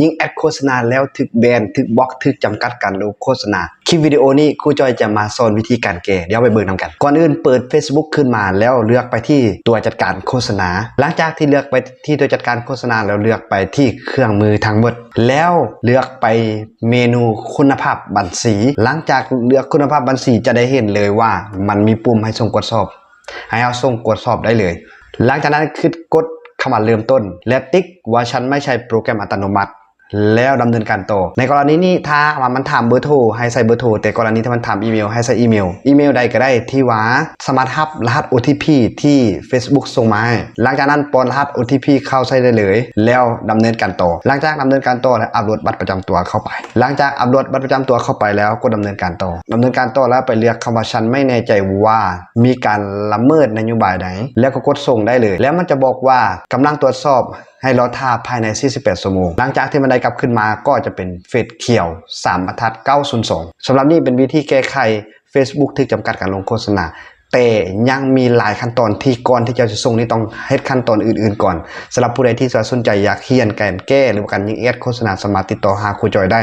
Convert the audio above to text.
ยิงแอดโฆษณาแล้วถึกแบนถึกบล็อกถึกจำกัดการลงโฆษณาคลิปวิดีโอนี้ครูจอยจะมาสอนวิธีการแก้เดี๋ยวไปเบิ่งนำกันก่อนอื่นเปิด Facebook ขึ้นมาแล้วเลือกไปที่ตัวจัดการโฆษณาหลังจากที่เลือกไปที่ตัวจัดการโฆษณาแล้วเลือกไปที่เครื่องมือทั้งหมดแล้วเลือกไปเมนูคุณภาพบัญชีหลังจากเลือกคุณภาพบัญชีจะได้เห็นเลยว่ามันมีปุ่มให้ส่งกดสอบให้เอาส่งกดสอบได้เลยหลังจากนั้นคือกดคำว่าเริ่มต้นและติ๊กว่าฉันไม่ใช่โปรแกรมอัตโนมัติแล้วดำเนินการต่อในกรณีนี้ถ้ามันถามเบอร์โทรให้ใส่เบอร์โทรแต่กรณีถ้ามันถามอีเมลให้ใส่อีเมลใดก็ได้ที่ว่าสามารถรับรหัส OTP ที่ Facebook ส่งมาให้หลังจากนั้นป้อนรหัส OTP เข้าใส่ได้เลยแล้วดำเนินการต่อหลังจากดำเนินการต่อแล้วอัปโหลดบัตรประจำตัวเข้าไปหลังจากอัปโหลดบัตรประจำตัวเข้าไปแล้วก็ดำเนินการต่อแล้วไปเลือกคำว่าฉันไม่แน่ใจว่ามีการละเมิดนโยบายไหนแล้วก็กดส่งได้เลยแล้วมันจะบอกว่ากำลังตรวจสอบให้รอท่าภายใน48ชั่วโมงหลังจากที่มันได้กลับขึ้นมาก็จะเป็นเฟซเขียว3บรรทัด902สำหรับนี่เป็นวิธีแก้ไข Facebook ที่จำกัดการลงโฆษณาแต่ยังมีหลายขั้นตอนที่ก่อนที่จะส่งนี่ต้องเฮ็ดขั้นตอนอื่นๆก่อนสำหรับผู้ใดที่สนใจอยากเรียนการแก้หรือการยิงแอดโฆษณาสามารถติดต่อหาครูจอยได้